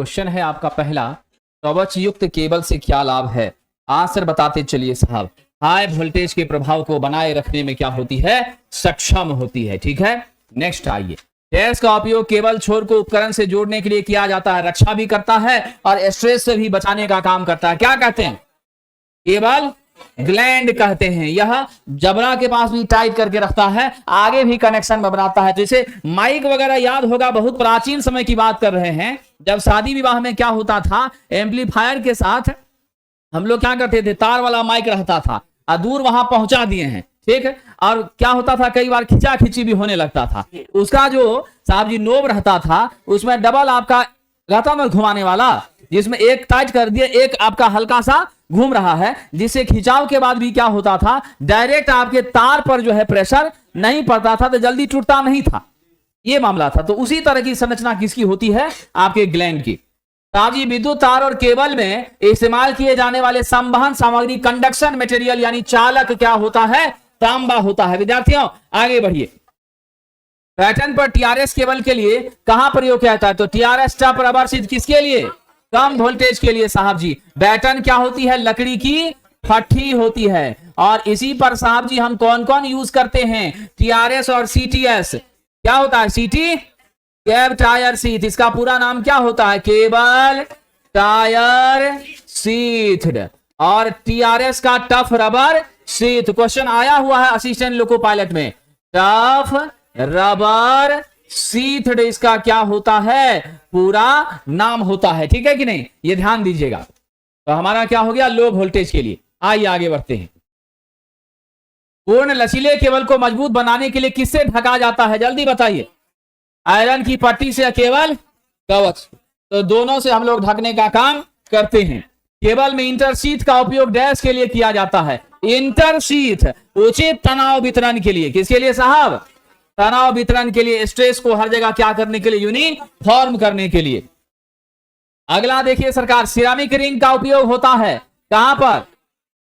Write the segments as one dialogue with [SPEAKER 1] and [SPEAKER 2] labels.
[SPEAKER 1] Question है आपका पहला, कवच युक्त केबल से क्या लाभ है? आंसर बताते चलिए साहब। हाई वोल्टेज के प्रभाव को बनाए रखने में क्या होती है? सक्षम होती है। ठीक है, नेक्स्ट आइए। गैस का उपयोग केबल छोर को उपकरण से जोड़ने के लिए किया जाता है, रक्षा भी करता है और स्ट्रेस से भी बचाने का काम करता है। क्या कहते हैं? केबल ग्लैंड कहते हैं। यह जबड़ा के पास भी टाइट करके रखता है, आगे भी कनेक्शन बनाता है। जैसे माइक वगैरह याद होगा, बहुत प्राचीन समय की बात कर रहे हैं, जब शादी विवाह में क्या होता था, एम्पलीफायर के साथ हम लोग क्या करते थे, तार वाला माइक रहता था और दूर वहां पहुंचा दिए हैं। ठीक है, और क्या होता था, कई बार खिंचा खिंची भी होने लगता था। उसका जो साहब जी नोब रहता था, उसमें डबल आपका रहता ना घुमाने वाला, जिसमें एक टाइट कर दिए, एक आपका हल्का सा घूम रहा है, जिससे खिंचाव के बाद भी क्या होता था, डायरेक्ट आपके तार पर जो है प्रेशर नहीं पड़ता था, तो जल्दी टूटता नहीं था। ये मामला था। तो उसी तरह की संरचना किसकी होती है? आपके ग्लैंड की। साहब जी विद्युत तार और केबल में इस्तेमाल किए जाने वाले संवहन सामग्री, कंडक्शन मटेरियल यानी चालक क्या होता है? तांबा होता है। विद्यार्थियों आगे बढ़िए। पैटर्न पर टीआरएस केबल के लिए कहां प्रयोग किया जाता है? तो टीआरएस टफ रबर शीट किसके लिए? कम वोल्टेज के लिए साहब जी। बैटन क्या होती है? लकड़ी की फट्टी होती है। और इसी पर साहब जी हम कौन कौन यूज करते हैं? टीआरएस और सीटीएस। क्या होता है? सीटी कैब टायर शीथ, इसका पूरा नाम क्या होता है? Cable tyre sheath. और टीआरएस का टफ रबर शीथ। क्वेश्चन आया हुआ है असिस्टेंट लोको पायलट में, टफ रबर शीथ इसका क्या होता है? पूरा नाम होता है। ठीक है कि नहीं? ये ध्यान दीजिएगा। तो हमारा क्या हो गया? लो वोल्टेज के लिए। आइए आगे बढ़ते हैं। पूर्ण लचीले केबल को मजबूत बनाने के लिए किससे ढका जाता है? जल्दी बताइए। आयरन की पट्टी से, केबल कवच। तो दोनों से हम लोग ढकने का काम करते हैं। केबल में इंटरशीथ का उपयोग डैश के लिए किया जाता है। इंटरशीथ उचित तनाव वितरण के लिए। किसके लिए साहब? तनाव वितरण के लिए, स्ट्रेस को हर जगह क्या करने के लिए? यूनिफॉर्म करने के लिए। अगला देखिए सरकार, सिरामिक रिंग का उपयोग होता है कहां पर?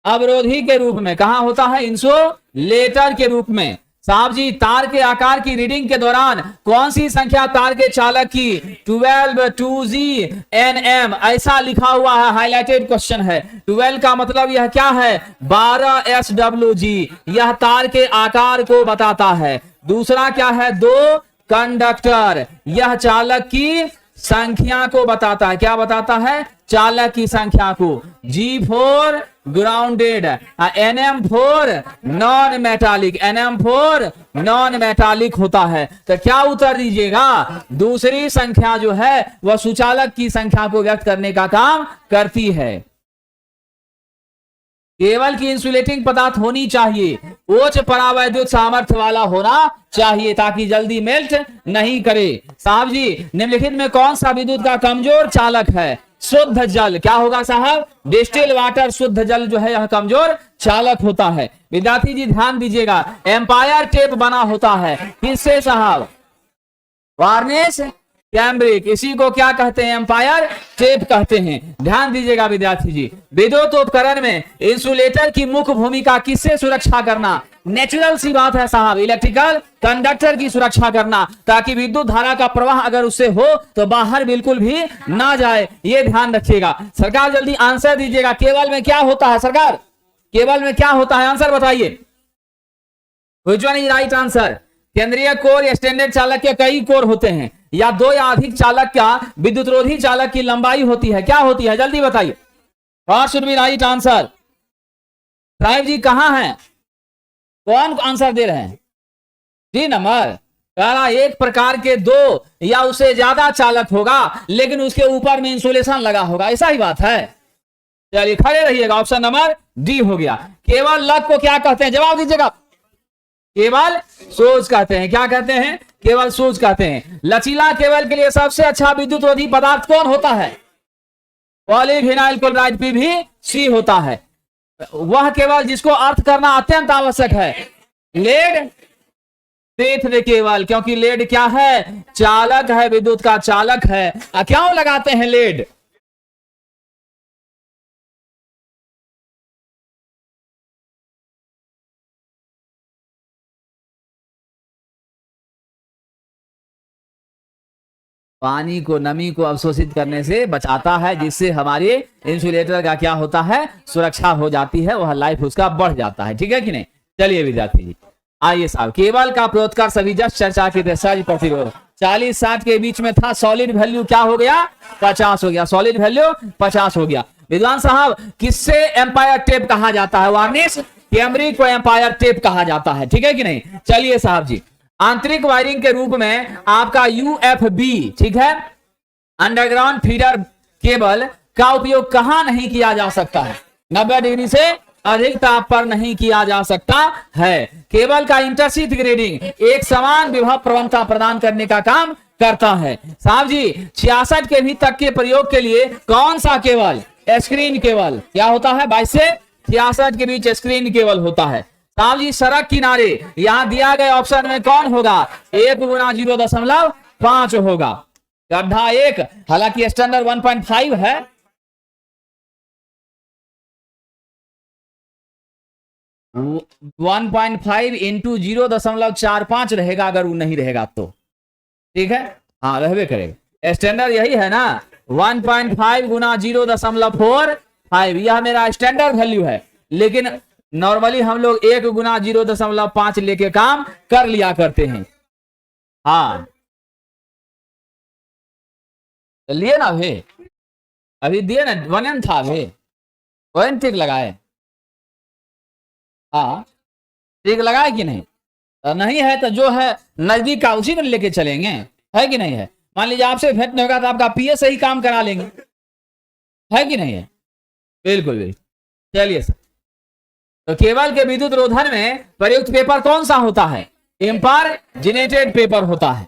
[SPEAKER 1] अवरोधी के रूप में। कहां होता है? इंसुलेटर के रूप में। साहब जी तार के आकार की रीडिंग के दौरान कौन सी संख्या तार के चालक की? 12 2G/nm ऐसा लिखा हुआ है, हाईलाइटेड क्वेश्चन है। 12 का मतलब यह क्या है? 12 SWG, यह तार के आकार को बताता है। दूसरा क्या है? 2 कंडक्टर, यह चालक की संख्या को बताता है। क्या बताता है? चालक की संख्या को। G4 grounded, NM4 non metallic, NM4 non metallic होता है। तो क्या उत्तर दीजिएगा? दूसरी संख्या जो है वह सुचालक की संख्या को व्यक्त करने का काम करती है। केबल की इंसुलेटिंग पदार्थ होनी चाहिए, उच्च परावैद्युत सामर्थ्य वाला होना चाहिए, ताकि जल्दी मेल्ट नहीं करे। साहब जी निम्नलिखित में कौन सा विद्युत का कमजोर चालक है? शुद्ध जल। क्या होगा साहब? डिस्टिल वाटर, शुद्ध जल जो है यह कमजोर चालक होता है। विद्यार्थी जी ध्यान दीजिएगा। एम्पायर टेप बना होता है किससे साहब? वार्निश कैम्ब्रिक, इसी को क्या कहते हैं? एम्पायर टेप कहते हैं। ध्यान दीजिएगा विद्यार्थी जी। विद्युत उपकरण में इंसुलेटर की मुख्य भूमिका किससे सुरक्षा करना? नेचुरल सी बात है साहब, इलेक्ट्रिकल कंडक्टर की सुरक्षा करना, ताकि विद्युत धारा का प्रवाह अगर उससे हो तो बाहर बिल्कुल भी ना जाए। ये ध्यान रखिएगा। सरकार जल्दी आंसर दीजिएगा। केबल में क्या होता है सरकार? केबल में क्या होता है? आंसर बताइए। Which one is right answer? केंद्रीय कोर या स्टैंडर्ड चालक के कई कोर होते हैं, या दो या अधिक चालक का विद्युतरोधी चालक की लंबाई होती है। क्या होती है? जल्दी बताइए। What should be right answer? Sahib ji कहां हैं? कौन आंसर दे रहे हैं? जी नंबर पहला, एक प्रकार के दो या उससे ज्यादा चालक होगा, लेकिन उसके ऊपर में इंसुलेशन लगा होगा। ऐसा ही बात है। चलिए खड़े रहिएगा। ऑप्शन नंबर डी हो गया। केवल लग को क्या कहते हैं? जवाब दीजिएगा। केवल सूज कहते हैं। क्या कहते हैं? केवल सूज कहते हैं। लचीला केबल के लिए सबसे अच्छा विद्युतरोधी पदार्थ कौन होता है? पॉलीविनाइल क्लोराइड PVC होता है। वह केवल जिसको अर्थ करना अत्यंत आवश्यक है। लेड शीथ केबल, क्योंकि लेड क्या है? चालक है, विद्युत का चालक है। क्यों लगाते हैं लेड? पानी को, नमी को अवशोषित करने से बचाता है, जिससे हमारे इंसुलेटर का क्या होता है, सुरक्षा हो जाती है, वह लाइफ उसका बढ़ जाता है। ठीक है कि नहीं। चलिए विद्यार्थी जी, आइए साहब, केबल का प्रोत्कार सभी जस्ट चर्चा की थे। सर्ज प्रतिरोध 40-60 के बीच में था, सॉलिड वैल्यू क्या हो गया, 50 हो गया, सॉलिड वैल्यू 50 हो गया। विद्वान साहब, किससे एम्पायर टेप कहा जाता है, वार्निश कैमरिक को एम्पायर टेप कहा जाता है। ठीक है कि नहीं। चलिए साहब जी, आंतरिक वायरिंग के रूप में आपका यूएफबी, ठीक है, अंडरग्राउंड फीडर केबल का उपयोग कहां नहीं किया जा सकता है, 90 डिग्री से अधिक ताप पर नहीं किया जा सकता है। केबल का इंटरशीथ ग्रेडिंग एक समान विभव प्रवणता प्रदान करने का काम करता है। साहब जी, 66 केवी तक के प्रयोग के लिए कौन सा केबल, स्क्रीन केबल क्या होता है, 22 से 66 के बीच स्क्रीन केबल होता है। साहब जी, सड़क किनारे यहां दिया गए ऑप्शन में कौन होगा, 1 गुना 0.5 होगा। गड्ढा 1, हालांकि स्टैंडर्ड 1.5 है, वो 1.5 इंटू 0.45 रहेगा, अगर वो नहीं रहेगा तो। ठीक है, हाँ रहबे करेगा, स्टैंडर्ड यही है ना, 1.5 गुना 0.45, यह मेरा स्टैंडर्ड वैल्यू है। लेकिन नॉर्मली हम लोग 1 गुना 0.5 लेके काम कर लिया करते हैं। हाँ लिए ना भे, अभी दिए ना, 1 था भे, 1 टिक लगाए, हाँ टिक लगाए कि नहीं, नहीं है तो जो है नजदीक का उसी में लेके चलेंगे, है कि नहीं है। मान लीजिए आपसे भेंट नहीं होगा तो आपका पीए से ही काम करा लेंगे, है कि नहीं है। बिल्कुल बिल्कुल। चलिए सर, तो केबल के विद्युत रोधन में प्रयुक्त पेपर कौन सा होता है, इम्पारजिनेटेड पेपर होता है।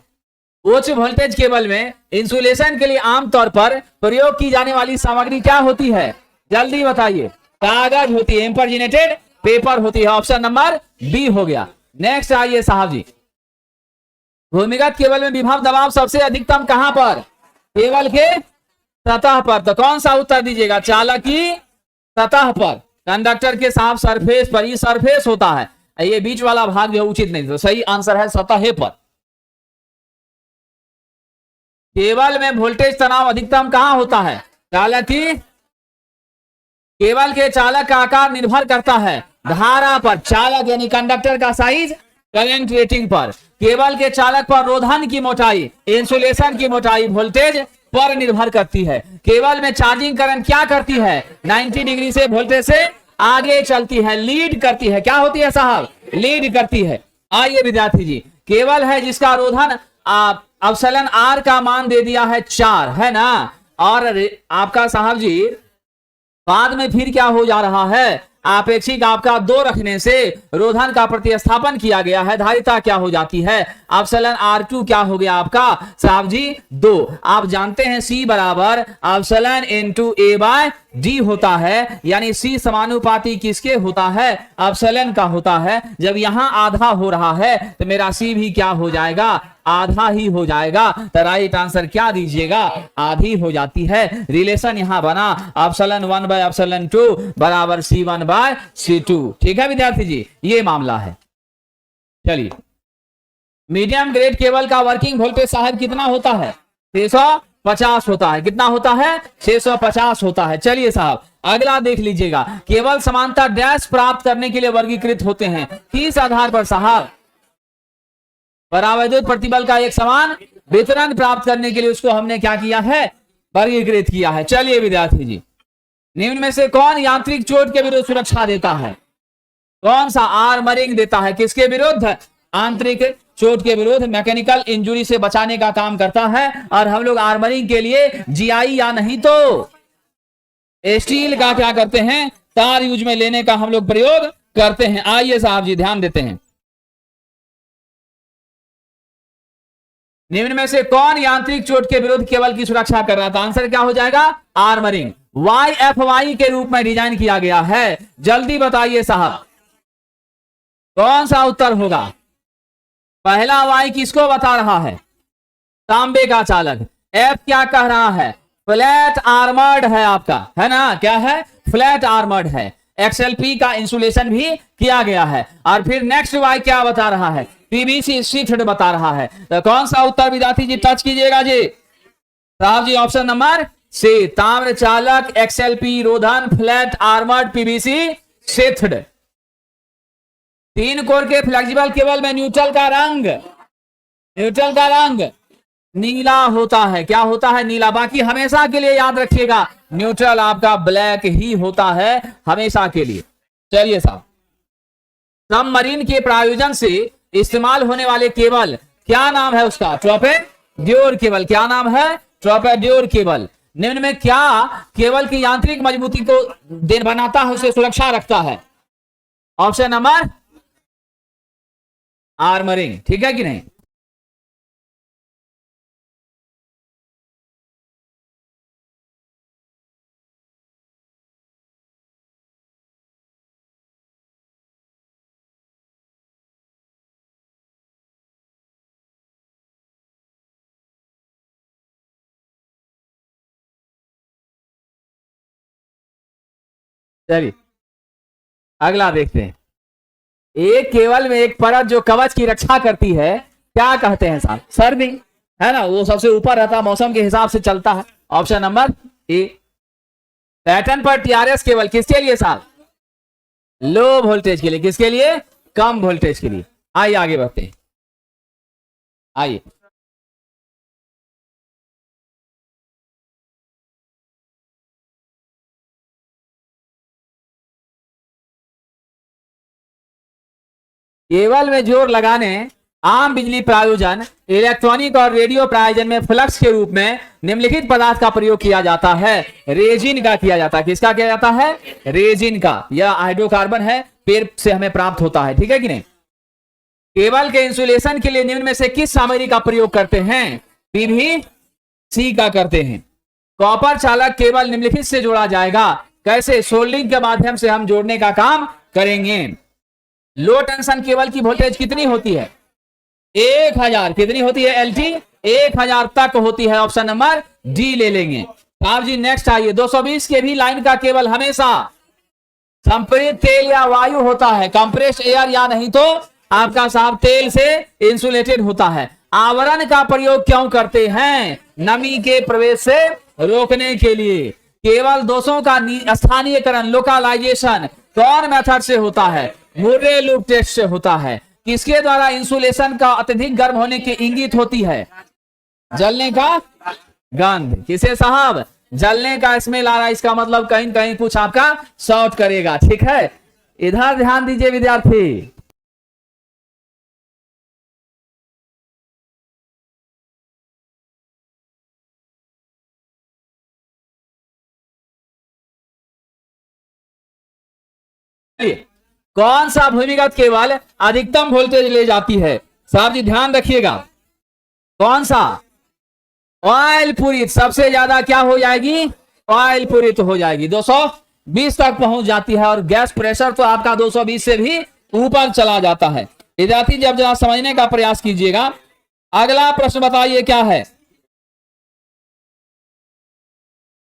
[SPEAKER 1] उच्च वोल्टेज केबल में इंसुलेशन के लिए आमतौर पर प्रयोग की जाने वाली सामग्री क्या होती है, जल्दी बताइए, कागज होती है, इम्पारजिनेटेड पेपर होती है। ऑप्शन नंबर बी हो गया। नेक्स्ट आइए साहब जी, भूमिगत केबल में विभव दबाव सबसे अधिकतम कहां पर, केबल के सतह पर। तो कौन सा उत्तर दीजिएगा, चालक की सतह पर, कंडक्टर के साथ सरफेस पर, ये सरफेस होता है, ये बीच वाला भाग जो उचित नहीं, तो सही आंसर है सतह पर। केबल में वोल्टेज तनाव अधिकतम कहां होता है, चालक की, केबल के चालक का आकार निर्भर करता है धारा पर, चालक यानी कंडक्टर का साइज करंट रेटिंग पर, केबल के चालक पर रोधन की मोटाई, इंसुलेशन की मोटाई वोल्टेज पर निर्भर करती है। केबल में चार्जिंग करंट क्या करती है, 90 डिग्री से वोल्टेज से आगे चलती है, लीड करती है, क्या होती है साहब, लीड करती है। आइए विद्यार्थी जी, केबल है जिसका रोधन अवसलन आर का मान दे दिया है 4, है ना, और आपका साहब जी बाद में फिर क्या हो जा रहा है, आपेक्षिक आपका 2 रखने से रोधन का प्रतिस्थापन किया गया है, धारिता क्या हो जाती है, अवसलन R2 क्या हो गया आपका साहब जी 2। आप जानते हैं C बराबर अवसलन इंटू A बाय D होता है, यानी C समानुपाती किसके होता है, अवसलन का होता है। जब यहां आधा हो रहा है तो मेरा C भी क्या हो जाएगा, आधा ही हो जाएगा। तो राइट आंसर क्या दीजिएगा, आधी हो जाती है। रिलेशन यहां बना, अवसलन 1 बाय अवसलन 2 बराबर C1 बाय C2। ठीक है विद्यार्थी जी, ये मामला है। चलिए, मीडियम ग्रेड केबल का वर्किंग वोल्टेज साहब कितना होता है, 650 होता है। कितना होता है, 650 होता है। चलिए साहब, अगला देख लीजिएगा, केवल समांतर डैश प्राप्त करने के लिए वर्गीकृत होते हैं, किस आधार पर साहब, परावैद्युत प्रतिबल का एक समान वितरण प्राप्त करने के लिए उसको हमने क्या किया है, वर्गीकृत किया है। चलिए विद्यार्थी जी, निम्न में से कौन यांत्रिक चोट के विरुद्ध सुरक्षा देता है, कौन सा आर्मरिंग देता है, किसके विरुद्ध, आंतरिक चोट के विरुद्ध, मैकेनिकल इंजुरी से बचाने का काम करता है। और हम लोग आर्मरिंग के लिए जीआई या नहीं तो स्टील का क्या करते हैं, तार यूज में लेने का हम लोग प्रयोग करते हैं। आइए साहब जी ध्यान देते हैं, निम्न में से कौन यांत्रिक चोट के विरुद्ध केबल की सुरक्षा कर रहा था, आंसर क्या हो जाएगा, आर्मरिंग। YFY के रूप में डिजाइन किया गया है। जल्दी बताइए साहब, कौन सा उत्तर होगा, पहला Y किसको बता रहा है, तांबे का चालक। F क्या कह रहा है, फ्लैट आर्मर्ड है आपका, है ना, क्या है, फ्लैट आर्मर्ड है। XLP का इंसुलेशन भी किया गया है। और फिर नेक्स्ट Y क्या बता रहा है, PVC शीट बता रहा है। तो कौन सा उत्तर विद्यार्थी जी टच कीजिएगा जी, साहब जी ऑप्शन नंबर सी, ताम्र चालक, XLP रोधन, flat armoured PVC sheathed. 3 core के फ्लेक्सिबल केबल में न्यूट्रल का रंग नीला होता है। क्या होता है? नीला। बाकी हमेशा के लिए याद रखिएगा न्यूट्रल आपका ब्लैक ही होता है हमेशा के लिए। चलिए साहब, सबमरीन के प्रायोजन से इस्तेमाल होने वाले केबल क्या नाम है उसका? ट्रोपेड्योर केबल। क्या नाम है? ट्रोपेड्योर केबल। निम्न में क्या केबल की यांत्रिक मजबूती को बनाता है, उसे सुरक्षा रखता है? Option number armouring. ठीक है कि नहीं? चलिए अगला देखते हैं। एक केबल में एक परत जो कवच की रक्षा करती है, क्या कहते हैं साहब? सर्दी है ना, वो सबसे ऊपर रहता है, मौसम के हिसाब से चलता है। Option number A. पैटर्न पर TRS केबल किसके लिए साहब? लो वोल्टेज के लिए। किसके लिए? कम वोल्टेज के लिए। आइए आगे बढ़ते हैं। आइए, केबल में जोर लगाने आम बिजली प्रायोजन, इलेक्ट्रॉनिक और रेडियो प्रायोजन में फ्लक्स के रूप में निम्नलिखित पदार्थ का प्रयोग किया जाता है। रेजिन का किया जाता है। किसका किया जाता है? रेजिन का। यह हाइड्रोकार्बन है, पेड़ से हमें प्राप्त होता है। ठीक है कि नहीं? केबल के इंसुलेशन के लिए निम्न में से किस सामग्री का प्रयोग करते हैं? PVC का करते हैं। कॉपर चालक केबल निम्नलिखित से जोड़ा जाएगा। कैसे? सोल्डरिंग के माध्यम से हम जोड़ने का काम करेंगे। लो टेंशन केबल की वोल्टेज कितनी होती है? 1000। कितनी होती है? LT 1000 तक होती है। ऑप्शन नंबर डी ले लेंगे। साहब जी नेक्स्ट आइए। 220 के भी लाइन का केबल हमेशा संपीड़ित तेल या वायु होता है, कंप्रेस्ड एयर, या नहीं तो आपका साहब तेल से इंसुलेटेड होता है। आवरण का प्रयोग क्यों करते हैं? नमी के प्रवेश से रोकने के लिए। केवल दोषों का स्थानीयकरण, लोकलाइजेशन कौन मेथड से होता है? मुर्रे लूप टेस्ट से होता है। किसके द्वारा इंसुलेशन का अत्यधिक गर्म होने की इंगित होती है? जलने का गंध। किसे साहब? जलने का स्मेल आ रहा है, इसका मतलब कहीं कहीं कुछ आपका शॉर्ट करेगा। ठीक है, इधर ध्यान दीजिए विद्यार्थी। कौन सा भूमिगत केबल अधिकतम वोल्टेज ले जाती है? साहब जी ध्यान रखिएगा। कौन सा? ऑयल पूरित। सबसे ज्यादा क्या हो जाएगी? ऑयल पूरित हो जाएगी। 220 तक पहुंच जाती है, और गैस प्रेशर तो आपका 220 से भी ऊपर चला जाता है। विद्यार्थी जब जरा समझने का प्रयास कीजिएगा। अगला प्रश्न बताइए क्या है?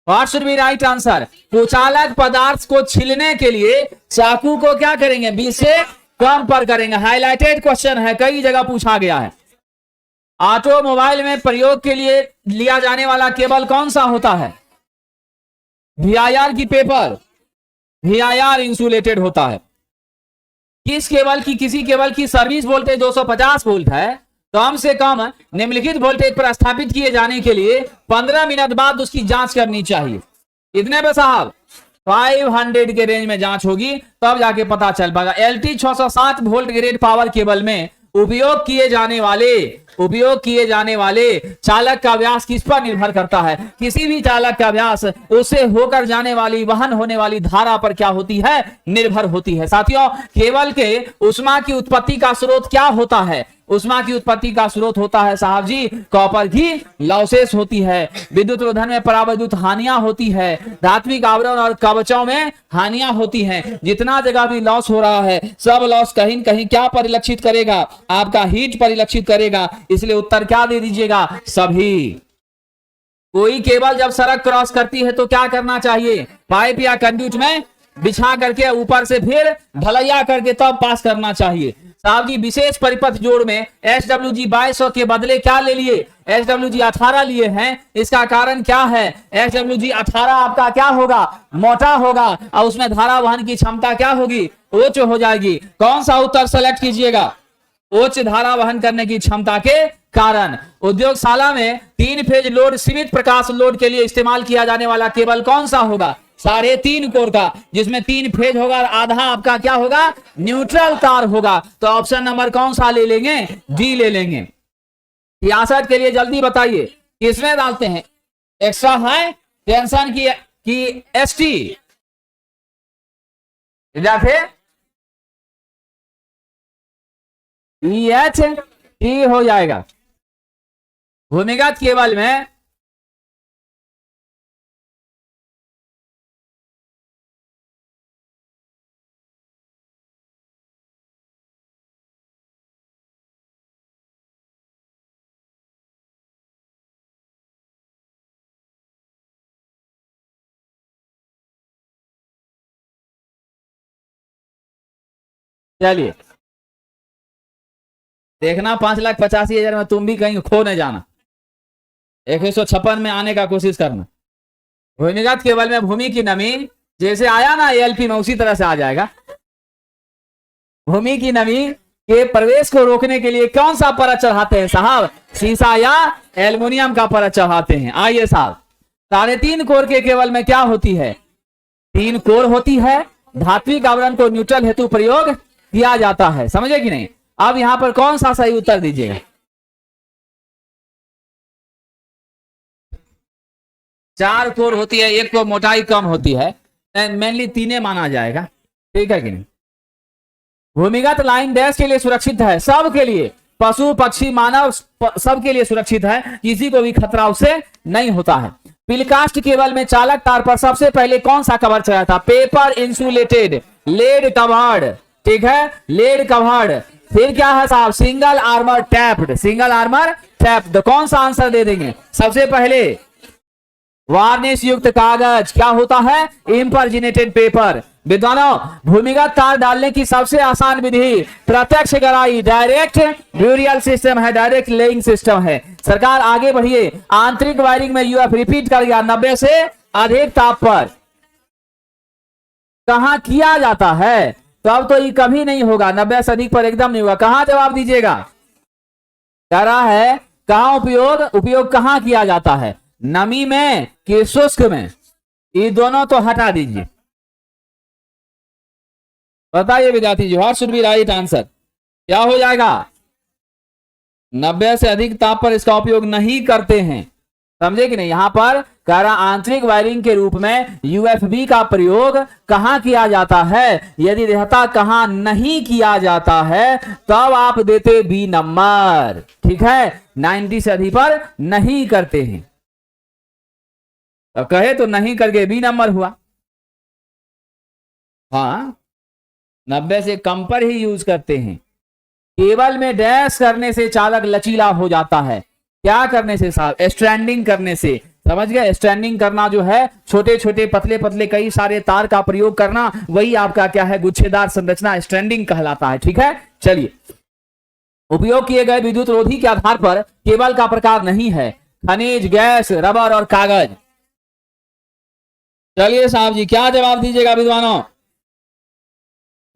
[SPEAKER 1] What should be right answer? कुचालक पदार्थ को छीलने के लिए चाकू को क्या करेंगे? 20 से कम पर करेंगे। हाईलाइटेड क्वेश्चन है, कई जगह पूछा गया है। ऑटोमोबाइल में प्रयोग के लिए लिया जाने वाला केबल कौन सा होता है? VIR की पेपर। VIR इंसुलेटेड होता है। किस केबल की, किसी केबल की सर्विस वोल्टेज 250 वोल्ट है, कम से कम निम्नलिखित वोल्टेज पर स्थापित किए जाने के लिए 15 मिनट बाद उसकी जांच करनी चाहिए। इतने पे साहब 500 के रेंज में जांच होगी, तब जाके पता चल पाएगा। LT 660 volt grade power cable में उपयोग किए जाने वाले चालक का व्यास किस पर निर्भर करता है? किसी भी चालक का व्यास उससे होकर जाने वाली, वहन होने वाली धारा पर क्या होती है? निर्भर होती है। साथियों, केबल के उष्मा की उत्पत्ति का स्रोत क्या होता है? उष्मा की उत्पत्ति का स्रोत होता है साहब जी कॉपर की लॉसेस होती है। विद्युत रोधन में परावैद्युत हानियां होती है। धात्विक आवरण और कवचों में हानियां होती हैं। जितना जगह भी लॉस हो रहा है, सब लॉस कहीं कहीं क्या परिलक्षित करेगा? आपका हीट परिलक्षित करेगा। इसलिए उत्तर क्या दे दीजिएगा? सभी। कोई केबल जब सड़क क्रॉस करती है तो क्या करना चाहिए? पाइप या कंड्यूट में बिछा करके ऊपर से फिर ढलैया करके तब पास करना चाहिए। साहब जी विशेष परिपथ जोड़ में SWG 2200 के बदले क्या ले लिए, SWG 18 लिए हैं। इसका कारण क्या है, SWG 18 आपका क्या होगा, मोटा होगा और उसमें धारा वहन की क्षमता क्या होगी, उच्च हो जाएगी। कौन सा उत्तर सेलेक्ट कीजिएगा, उच्च धारा वहन करने की क्षमता के कारण। उद्योगशाला में 3 फेज लोड सीमित प्रकाश लोड के लिए इस्तेमाल किया जाने वाला केबल कौन सा होगा, 3.5 कोर का, जिसमें 3 फेज होगा, आधा आपका क्या होगा, न्यूट्रल तार होगा। तो ऑप्शन नंबर कौन सा ले लेंगे, डी ले लेंगे। 66 के लिए जल्दी बताइए किसमें डालते हैं, एक्स्ट्रा हाई टेंशन की ST EHT हो जाएगा। भूमिगत केबल में चलिए देखना 5,85,000 में तुम भी कहीं खो न जाना, 156 में आने का कोशिश करना। भूमिगत केबल में भूमि की नमी जैसे आया ना ALP में उसी तरह से आ जाएगा। भूमि की नमी के प्रवेश को रोकने के लिए कौन सा परत चढ़ाते हैं साहब, शीशा या एल्युमिनियम का परत चढ़ाते हैं। आइए साहब 3.5 कोर के केबल में क्या होती है, 3 कोर होती है। धात्विक आवरण को न्यूट्रल हेतु प्रयोग किया जाता है, समझे कि नहीं। अब यहां पर कौन सा सही उत्तर दीजिएगा, 4 कोर होती है, एक को मोटाई कम होती है, मेनली 3 माना जाएगा, ठीक है कि नहीं। भूमिगत लाइन डैश के लिए सुरक्षित है, सबके लिए, पशु पक्षी मानव सबके लिए सुरक्षित है, किसी को भी खतरा उससे नहीं होता है। पिलकास्ट केबल में चालक तार पर सबसे पहले कौन सा कवर चढ़ाया था, पेपर इंसुलेटेड लेड कवर्ड, ठीक है, लेड कवर्ड। फिर क्या है साहब, single armour tapped, single armour tapped. कौन सा आंसर दे देंगे, सबसे पहले वार्निश युक्त कागज क्या होता है, इम्पर्जिनेटेड पेपर। विद्वानों भूमिगत तार डालने की सबसे आसान विधि प्रत्यक्ष गहराई, डायरेक्ट ब्यूरियल सिस्टम है, डायरेक्ट लेइंग सिस्टम है। सरकार आगे बढ़िए, आंतरिक वायरिंग में यूएफ रिपीट कर गया, 90 से अधिक ताप पर कहां किया जाता है, तो अब तो ये कभी नहीं होगा, 90 से अधिक पर एकदम नहीं होगा। कहां जवाब दीजिएगा, कह रहा है कहां उपयोग कहां किया जाता है, नमी में कि शुष्क में, ये दोनों तो हटा दीजिए। बताइए विद्यार्थी जी, what should be right answer, क्या हो जाएगा, 90 से अधिक ताप पर इसका उपयोग नहीं करते हैं, समझे कि नहीं। यहां पर कह रहा आंतरिक वायरिंग के रूप में यूएफबी का प्रयोग कहां किया जाता है, यदि रहता कहां नहीं किया जाता है तब आप देते बी नंबर, ठीक है। 90 से अधिक पर नहीं करते हैं, तो कहे तो नहीं करके बी नंबर हुआ। हाँ 90 से कम पर ही यूज करते हैं। केबल में डैश करने से चालक लचीला हो जाता है, क्या करने से साहब, स्ट्रैंडिंग करने से, समझ गए। स्ट्रैंडिंग करना जो है छोटे छोटे पतले पतले कई सारे तार का प्रयोग करना, वही आपका क्या है, गुच्छेदार संरचना स्ट्रैंडिंग कहलाता है, ठीक है। चलिए उपयोग किए गए विद्युत रोधी के आधार पर केबल का प्रकार नहीं है, खनिज, गैस, रबर और कागज। चलिए साहब जी क्या जवाब दीजिएगा विद्वानों,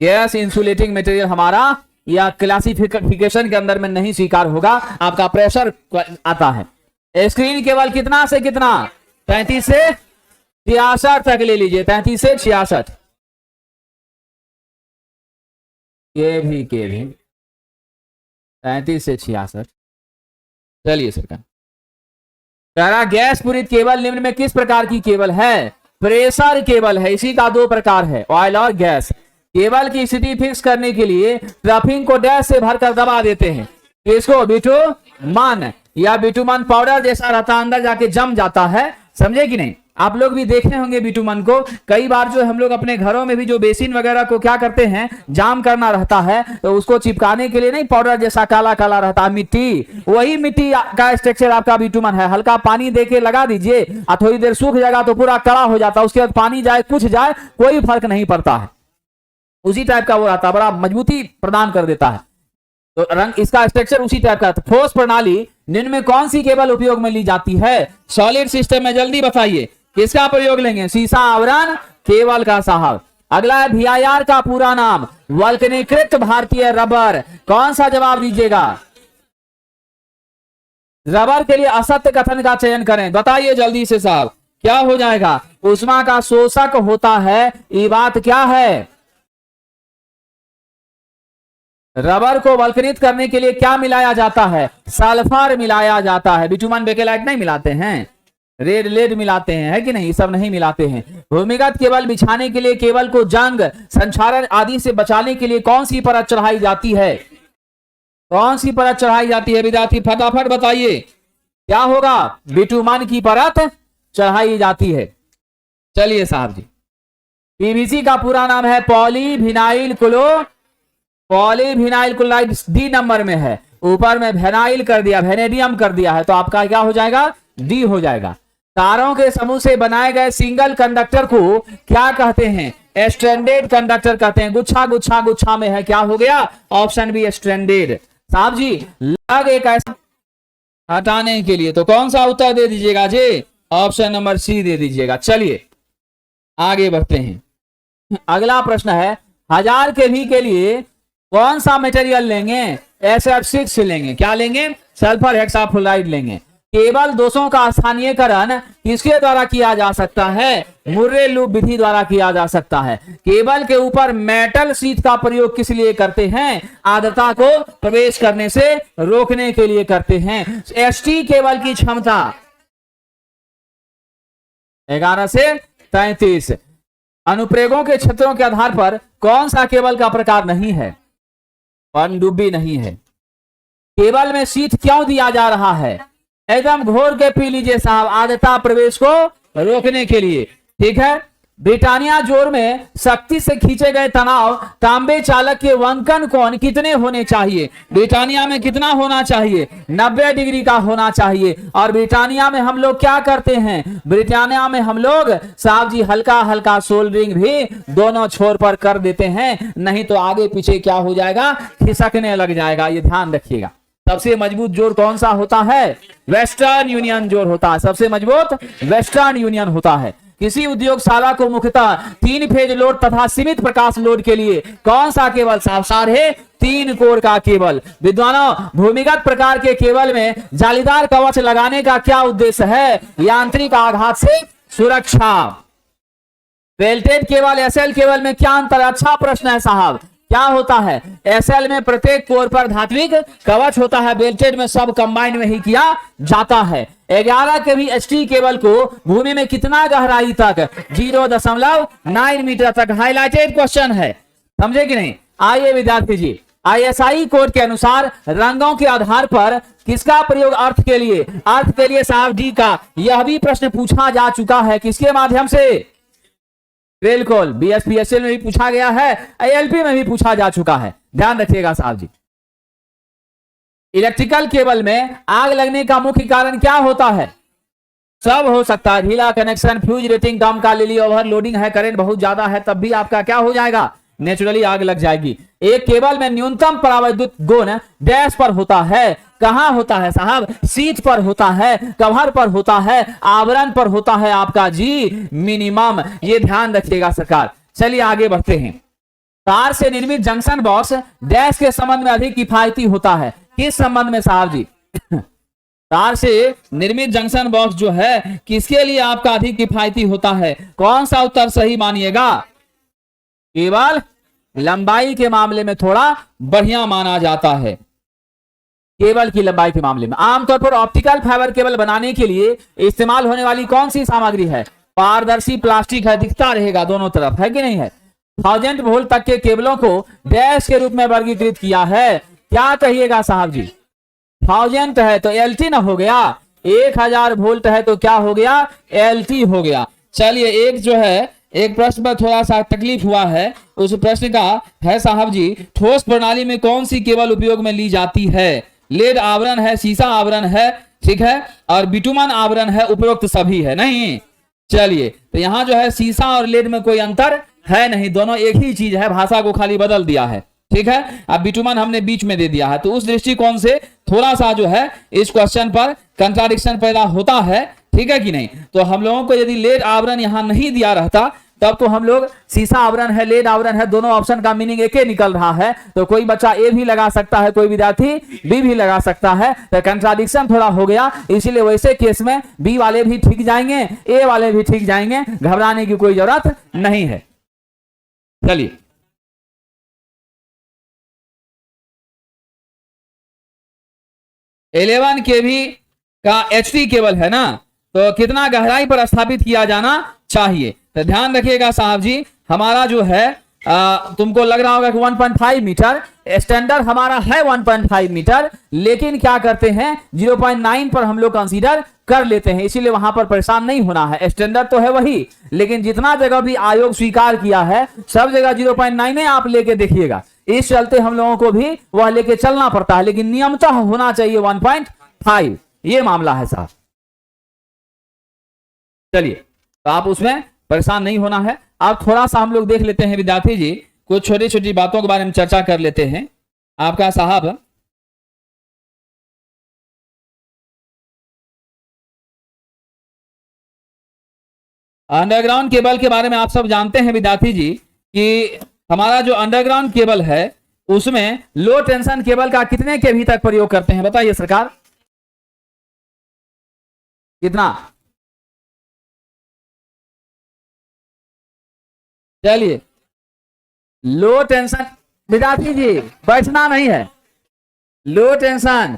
[SPEAKER 1] गैस इंसुलेटिंग मटेरियल हमारा या क्लासिफिकेशन के अंदर में नहीं स्वीकार होगा, आपका प्रेशर आता है। स्क्रीन केबल कितना से कितना, 35 से 66 तक ले लीजिए, 33 से 66, के भी 35 से 66। चलिए सरकार, सारा गैस पूरित केबल निम्न में किस प्रकार की केबल है, प्रेशर केबल है, इसी का 2 प्रकार है, ऑयल और गैस। केबल की स्थिति फिक्स करने के लिए ट्रफिंग को डैश से भरकर दबा देते हैं, इसको बिटुमन या बिटुमन पाउडर जैसा रहता, अंदर जाके जम जाता है, समझे कि नहीं। आप लोग भी देखे होंगे बिटुमन को, कई बार जो हम लोग अपने घरों में भी जो बेसिन वगैरह को क्या करते हैं, जाम करना रहता है, तो उसको चिपकाने के लिए नहीं पाउडर जैसा काला काला रहता है मिट्टी, वही मिट्टी का स्ट्रक्चर आपका बिटुमन है। हल्का पानी देके लगा दीजिए और थोड़ी देर सूख जाएगा तो पूरा कड़ा हो जाता है, उसके बाद पानी जाए कुछ जाए कोई फर्क नहीं पड़ता है, उसी टाइप का वो रहता है, बड़ा मजबूती प्रदान कर देता है। तो रंग इसका स्ट्रक्चर उसी टाइप का। ठोस प्रणाली निम्न में कौन सी केबल उपयोग में ली जाती है? सॉलिड सिस्टम में जल्दी बताइए किसका प्रयोग लेंगे? शीशा आवरण केबल का साहब। अगला है VIR का पूरा नाम, वल्कनीकृत भारतीय रबर। कौन सा जवाब दीजिएगा? रबर के लिए असत्य कथन का चयन करें, बताइए जल्दी से साहब, क्या हो जाएगा? उष्मा का शोषक होता है, ये बात क्या है? रबर को वल्कनित करने के लिए क्या मिलाया जाता है? सल्फर मिलाया जाता है। बिटुमन बेकेलाइट नहीं मिलाते हैं, रेड लेड मिलाते हैं, है कि नहीं? सब नहीं मिलाते हैं। भूमिगत केबल बिछाने के लिए केबल को जंग, संक्षारण आदि से बचाने के लिए कौन सी परत चढ़ाई जाती है? कौन सी परत चढ़ाई जाती है विद्यार्थी? फटाफट बताइए क्या होगा? बिटुमन की परत चढ़ाई जाती है। चलिए साहब जी, पीवीसी का पूरा नाम है पॉलीविनाइल क्लोराइड, डी नंबर में है, ऊपर में वेनाइल कर दिया, वेनेडियम कर दिया है, तो आपका क्या हो जाएगा? डी हो जाएगा। तारों के समूह से बनाए गए सिंगल कंडक्टर को क्या कहते हैं? स्ट्रैंडेड कंडक्टर कहते हैं। गुच्छा गुच्छा गुच्छा में है, क्या हो गया? Option B stranded. साहब जी लग एक ऐसा हटाने के लिए, तो कौन सा उत्तर दे दीजिएगा जी? ऑप्शन नंबर सी दे दीजिएगा। चलिए आगे बढ़ते हैं। अगला प्रश्न है 1000 kV के लिए कौन सा मटेरियल लेंगे? SF6 लेंगे। क्या लेंगे? सल्फर हेक्साफ्लोराइड लेंगे। केवल दोषों का स्थानीयकरण किसके द्वारा किया जा सकता है? मुर्रे लूप विधि द्वारा किया जा सकता है। केबल के ऊपर मेटल शीट का प्रयोग किस लिए करते हैं? आर्द्रता को प्रवेश करने से रोकने के लिए करते हैं। ST केबल की क्षमता 11 से 33। अनुप्रयोगों के क्षेत्रों के आधार पर कौन सा केबल का प्रकार नहीं है? पनडुब्बी नहीं है। केबल में शीट क्यों दिया जा रहा है? एकदम घोर के पी लीजिए साहब, आर्द्रता प्रवेश को रोकने के लिए। ठीक है। ब्रिटानिया जोर में सख्ती से खींचे गए तनाव तांबे चालक के वंकन कोण कितने होने चाहिए? ब्रिटानिया में कितना होना चाहिए? 90 डिग्री का होना चाहिए। और ब्रिटानिया में हम लोग क्या करते हैं? ब्रिटानिया में हम लोग साहब जी हल्का हल्का सोल्डरिंग भी दोनों छोर पर कर देते हैं, नहीं तो आगे पीछे क्या हो जाएगा? खिसकने लग जाएगा। ये ध्यान रखिएगा। सबसे मजबूत जोर कौन सा होता है? वेस्टर्न यूनियन जोर होता है। सबसे मजबूत वेस्टर्न यूनियन होता है। किसी उद्योगशाला को मुख्यतः 3 फेज लोड तथा सीमित प्रकाश लोड के लिए कौन सा केबल? 3.5 कोर का केबल। विद्वानों, भूमिगत प्रकार के केबल में जालीदार कवच लगाने का क्या उद्देश्य है? यांत्रिक आघात से सुरक्षा। बेल्टेड केबल एसएल केबल में क्या अंतर? अच्छा प्रश्न है साहब। क्या होता है? एसएल में प्रत्येक कोर पर धात्विक कवच होता है, बेल्टेड में सब कंबाइंड में ही किया जाता है। 11 kV ST केबल को भूमि में कितना गहराई तक? 0.9 मीटर तक। हाईलाइटेड क्वेश्चन है, समझे कि नहीं? आइए विद्यार्थी जी, ISI कोड के अनुसार रंगों के आधार पर किसका प्रयोग अर्थ के लिए? अर्थ के लिए साहब डी का। यह भी प्रश्न पूछा जा चुका है, किसके माध्यम से? बिल्कुल, BSPSL में भी पूछा गया है, ILP में भी पूछा जा चुका है। ध्यान रखिएगा साहब जी। इलेक्ट्रिकल केबल में आग लगने का मुख्य कारण क्या होता है? सब हो सकता है। ढीला कनेक्शन, फ्यूज रेटिंग कम का, लिली ओवरलोडिंग है, करंट बहुत ज्यादा है, तब भी आपका क्या हो जाएगा? नेचुरली आग लग जाएगी। एक केबल में न्यूनतम परावैद्युत गुण डैश पर होता है। कहां होता है साहब? शीट पर होता है, कवर पर होता है, आवरण पर होता है आपका जी मिनिमम। ये ध्यान रखिएगा सरकार। चलिए आगे बढ़ते हैं। तार से निर्मित जंक्शन बॉक्स डैश के संबंध में अधिक किफायती होता है। किस संबंध में साहब जी? तार से निर्मित जंक्शन बॉक्स जो है किसके लिए आपका अधिक किफायती होता है? कौन सा उत्तर सही मानिएगा? केवल लंबाई के मामले में थोड़ा बढ़िया माना जाता है। केबल की लंबाई के मामले में आमतौर पर ऑप्टिकल फाइबर केबल बनाने के लिए इस्तेमाल होने वाली कौन सी सामग्री है? पारदर्शी प्लास्टिक है, दिखता रहेगा दोनों तरफ, है कि नहीं है? 1000 वोल्ट तक के केबलों को डैश के रूप में वर्गीकृत किया है। क्या कहिएगा साहब जी? 1000 है तो LT ना हो गया, 1000 वोल्ट है तो क्या हो गया? LT हो गया। चलिए एक जो है, एक प्रश्न पर थोड़ा सा तकलीफ हुआ है, उस प्रश्न का है साहब जी, ठोस प्रणाली में कौन सी केबल उपयोग में ली जाती है? लेड आवरण है, शीशा आवरण है, ठीक है, और बिटुमन आवरण है, उपरोक्त सभी है नहीं। चलिए तो यहां जो है शीशा और लेड में कोई अंतर है नहीं, दोनों एक ही चीज है, भाषा को खाली बदल दिया है। ठीक है। अब बिटुमन हमने बीच में दे दिया है, तो उस दृष्टिकोण से थोड़ा सा जो है इस क्वेश्चन पर कंट्राडिक्शन पैदा होता है, ठीक है कि नहीं। तो हम लोगों को यदि लेड आवरण यहां नहीं दिया रहता तब तो हम लोग सीसा आवरण है, लेड आवरण है, दोनों ऑप्शन का मीनिंग एक ही निकल रहा है। तो कोई बच्चा ए भी लगा सकता है, कोई विद्यार्थी बी भी लगा सकता है, तो कंट्राडिक्शन थोड़ा हो गया। इसीलिए वैसे केस में बी वाले भी ठीक जाएंगे, ए वाले भी ठीक जाएंगे, घबराने की कोई जरूरत नहीं है। चलिए, इलेवन केवी का एचटी केबल है ना, तो कितना गहराई पर स्थापित किया जाना चाहिए। तो ध्यान रखिएगा साहब जी, हमारा जो है तुमको लग रहा होगा कि 1.5 मीटर, स्टैंडर्ड हमारा है 1.5 मीटर, लेकिन क्या करते हैं 0.9 पर हम लोग कंसीडर कर लेते हैं, इसीलिए वहां पर परेशान नहीं होना है। स्टैंडर्ड तो है वही, लेकिन जितना जगह भी आयोग स्वीकार किया है सब जगह 0.9 आप लेके देखिएगा। इस चलते हम लोगों को भी वह लेके चलना पड़ता है, लेकिन नियमतः होना चाहिए 1.5, ये मामला है साहब। चलिए, तो आप उसमें परेशान नहीं होना है। अब थोड़ा सा हम लोग देख लेते हैं विद्यार्थी जी, कुछ छोटी छोटी बातों के बारे में चर्चा कर लेते हैं। आपका साहब अंडरग्राउंड केबल के बारे में आप सब जानते हैं विद्यार्थी जी कि हमारा जो अंडरग्राउंड केबल है उसमें लो टेंशन केबल का कितने केवी तक प्रयोग करते हैं, बताइए सरकार, कितना? चलिए, लो टेंशन विद्यार्थी जी बैठना नहीं है, लो टेंशन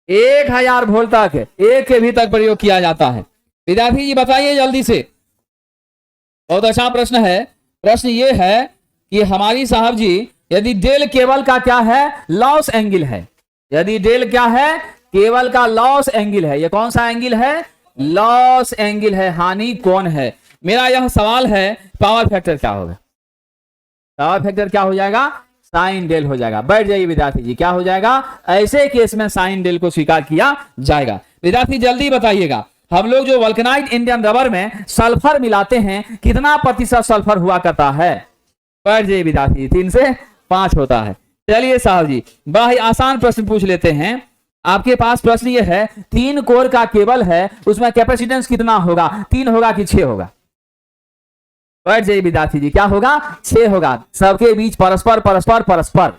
[SPEAKER 1] 1000 वोल्ट तक 1 केवी तक प्रयोग किया जाता है। विद्यार्थी जी बताइए जल्दी से, बहुत अच्छा प्रश्न है। प्रश्न ये है कि हमारी साहब जी यदि डेल केबल का क्या है, लॉस एंगल है, यदि डेल क्या है, केबल का लॉस एंगल है, ये कौन सा एंगल है, लॉस एंगल है, हानि कौन है। मेरा यह सवाल है पावर फैक्टर क्या होगा, पावर फैक्टर क्या हो जाएगा, साइन डेल हो जाएगा। बैठ जाइए विद्यार्थी जी, क्या हो जाएगा, ऐसे केस में साइन डेल को स्वीकार किया जाएगा। विद्यार्थी जल्दी बताइएगा, हम लोग जो वल्कनाइट इंडियन रबर में सल्फर मिलाते हैं कितना प्रतिशत सल्फर हुआ करता है, बैठ जाइए विद्यार्थी, 3 से 5 होता है। चलिए साहब जी, बड़ा ही आसान प्रश्न पूछ लेते हैं आपके पास। प्रश्न ये है 3 कोर का केबल है, उसमें कैपेसिटेंस कितना होगा, 3 होगा कि 6 होगा, बैठ जाइए विद्यार्थी जी, क्या होगा, 6 होगा। सबके बीच परस्पर परस्पर परस्पर,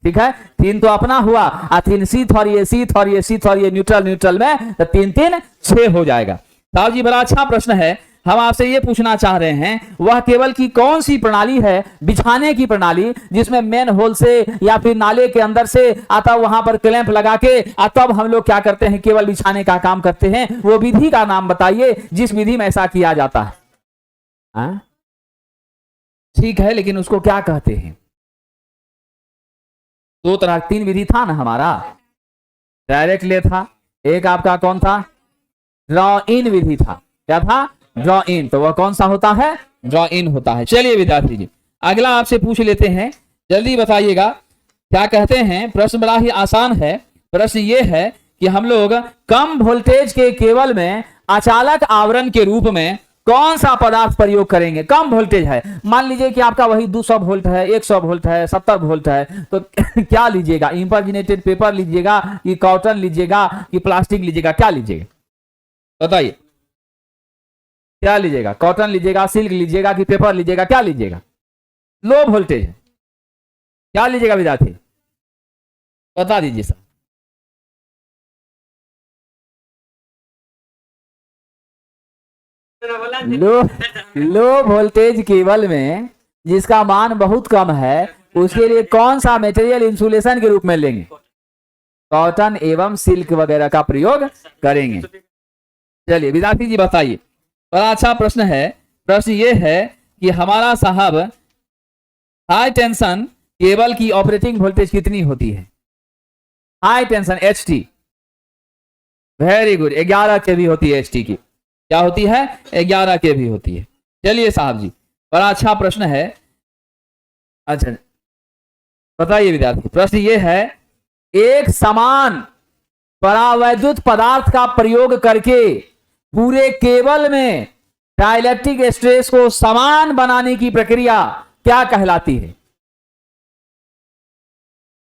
[SPEAKER 1] ठीक है, 3 तो अपना हुआ, 3 शीथ और ये शीथ और ये शीथ और ये न्यूट्रल न्यूट्रल में, तो 3 3 6 हो जाएगा। साहब जी बड़ा अच्छा प्रश्न है, हम आपसे ये पूछना चाह रहे हैं वह केबल की कौन सी प्रणाली है, बिछाने की प्रणाली, जिसमें मेन होल से या फिर नाले के अंदर से आता वहां पर क्लैंप लगा के तब हम लोग क्या करते हैं, केबल बिछाने का काम करते हैं, वो विधि का नाम बताइए जिस विधि में ऐसा किया जाता है। ठीक है, लेकिन उसको क्या कहते हैं, 2 तरह 3 विधि था ना हमारा, डायरेक्ट ले था, एक आपका कौन था, ड्रॉ इन विधि था, क्या था, ड्रॉ इन, तो वह कौन सा होता है, ड्रॉ इन होता है। चलिए विद्यार्थी जी, अगला आपसे पूछ लेते हैं, जल्दी बताइएगा क्या कहते हैं। प्रश्न बड़ा ही आसान है, प्रश्न ये है कि हम लोग कम वोल्टेज के केबल में अचालक आवरण के रूप में कौन सा पदार्थ प्रयोग करेंगे। कम वोल्टेज है, मान लीजिए कि आपका वही 200 वोल्ट है, 100 वोल्ट है, 70 वोल्ट है, तो क्या लीजिएगा, इंपरजिनेटेड पेपर लीजिएगा कि कॉटन लीजिएगा कि प्लास्टिक लीजिएगा, क्या लीजिएगा बताइए, क्या लीजिएगा, कॉटन लीजिएगा, सिल्क लीजिएगा कि पेपर लीजिएगा, क्या लीजिएगा, लो वोल्टेज है, क्या लीजिएगा विद्यार्थी, बता दीजिए सर। लो वोल्टेज केबल में जिसका मान बहुत कम है उसके लिए कौन सा मटेरियल इंसुलेशन के रूप में लेंगे, कॉटन एवं सिल्क वगैरह का प्रयोग करेंगे। चलिए विद्यार्थी जी बताइए, बड़ा अच्छा प्रश्न है। प्रश्न ये है कि हमारा साहब हाई टेंशन केबल की ऑपरेटिंग वोल्टेज कितनी होती है, high tension HT, very good, 11 केवी होती है HT की, क्या होती है, 11 केवी होती है। चलिए साहब जी, बड़ा अच्छा प्रश्न है। अच्छा बताइए विद्यार्थी, प्रश्न ये है, एक समान परावैद्युत पदार्थ का प्रयोग करके पूरे केबल में डाइलेक्ट्रिक स्ट्रेस को समान बनाने की प्रक्रिया क्या कहलाती है।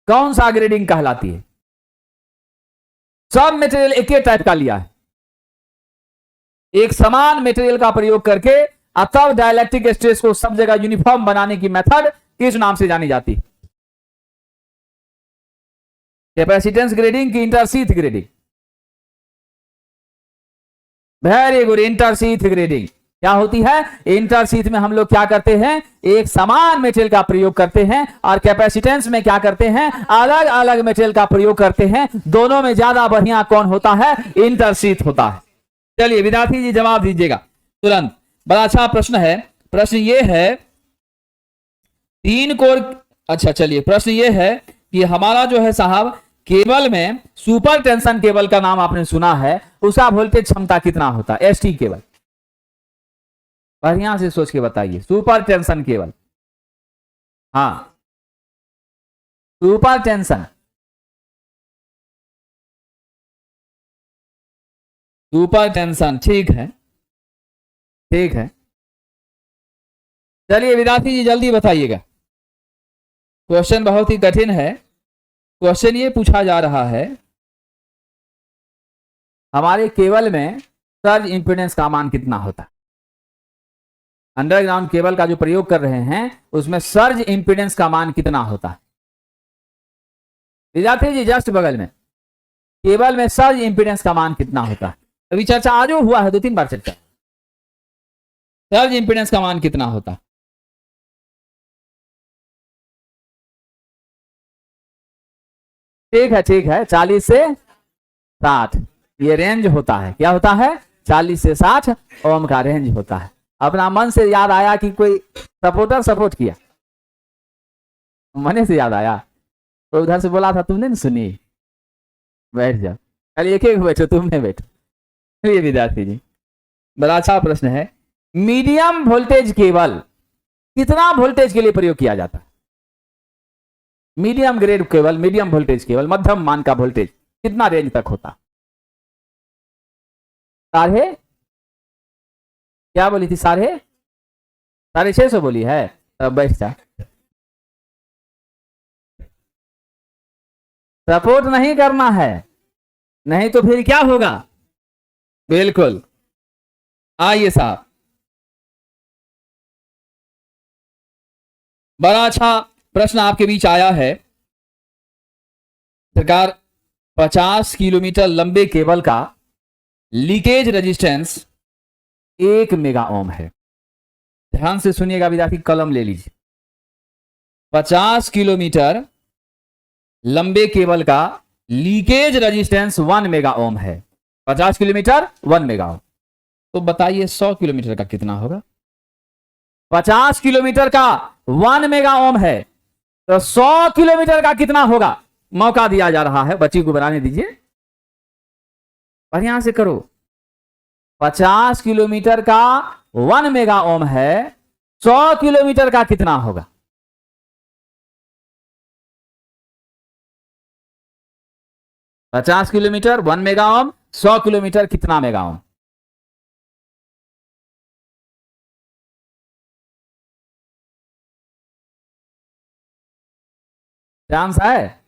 [SPEAKER 1] कौन सा ग्रेडिंग कहलाती है? सब मटेरियल एक ही टाइप का लिया है, एक समान मटेरियल का प्रयोग करके तब डाइलेक्ट्रिक स्ट्रेस को सब जगह यूनिफॉर्म बनाने की मेथड किस नाम से जानी जाती है? कैपेसिटेंस ग्रेडिंग की intersheath grading? Very good, intersheath grading. क्या होती है? इंटरशीथ में हम लोग क्या करते हैं, एक समान मटेरियल का प्रयोग करते हैं, और कैपेसिटेंस में क्या करते हैं, अलग अलग मटेरियल का प्रयोग करते हैं। दोनों में ज्यादा बढ़िया कौन होता है? इंटरशीथ होता है। चलिए विद्यार्थी जी जवाब दीजिएगा तुरंत। बड़ा अच्छा प्रश्न है। प्रश्न ये है 3 कोर। अच्छा चलिए, प्रश्न ये है कि हमारा जो है साहब केबल में सुपर टेंशन केबल का नाम आपने सुना है, उसका वोल्टेज क्षमता कितना होता है? एसटी केबल, बढ़िया से सोच के बताइए। सुपर टेंशन केबल, हाँ सुपर टेंशन, सुपर टेंशन, ठीक है ठीक है। चलिए विद्यार्थी जी जल्दी बताइएगा, क्वेश्चन बहुत ही कठिन है। क्वेश्चन ये पूछा जा रहा है, हमारे केबल में सर्ज इंपीडेंस का मान कितना होता है? अंडरग्राउंड केबल का जो प्रयोग कर रहे हैं उसमें सर्ज इंपीडेंस का मान कितना होता है? विद्यार्थी जी जस्ट बगल में, केबल में सर्ज इंपीडेंस का मान कितना होता है? अभी चर्चा आज हुआ है, 2-3 बार चर्चा। सर्ज इंपीडेंस का मान कितना होता है? ठीक है 40 से 60 ये रेंज होता है। क्या होता है? 40 से 60 ओम का रेंज होता है। अपना मन से याद आया कि कोई सपोर्टर सपोर्ट किया, मने से याद आया तो उधर से बोला था, तुमने नहीं सुनी? बैठ जाओ, खाली एक एक बैठो, तुमने बैठो। ये विद्यार्थी जी बड़ा अच्छा प्रश्न है। मीडियम वोल्टेज केबल कितना वोल्टेज के लिए प्रयोग किया जाता है? Medium grade cable, medium voltage cable, मध्यम मान का वोल्टेज कितना रेंज तक होता? 6.5, क्या बोली थी? 650 बोली है। तब बैठ जा, सपोर्ट नहीं करना है, नहीं तो फिर क्या होगा? बिल्कुल। आइए साहब, बड़ा अच्छा प्रश्न आपके बीच आया है। सरकार 50 किलोमीटर लंबे केबल का लीकेज रेजिस्टेंस 1 मेगा ओम है। ध्यान से सुनिएगा विद्यार्थी, कलम ले लीजिए। 50 किलोमीटर लंबे केबल का लीकेज रेजिस्टेंस 1 मेगा ओम है। 50 किलोमीटर 1 मेगा ओम। तो बताइए 100 किलोमीटर का कितना होगा? 50 किलोमीटर का 1 मेगा ओम है, तो 100 किलोमीटर का कितना होगा? मौका दिया जा रहा है, बच्ची को बनाने दीजिए, बढ़िया से करो। 50 किलोमीटर का 1 मेगा ओम है, 100 किलोमीटर का कितना होगा? पचास किलोमीटर 1 मेगा ओम, 100 किलोमीटर कितना मेगा ओम? चांस है?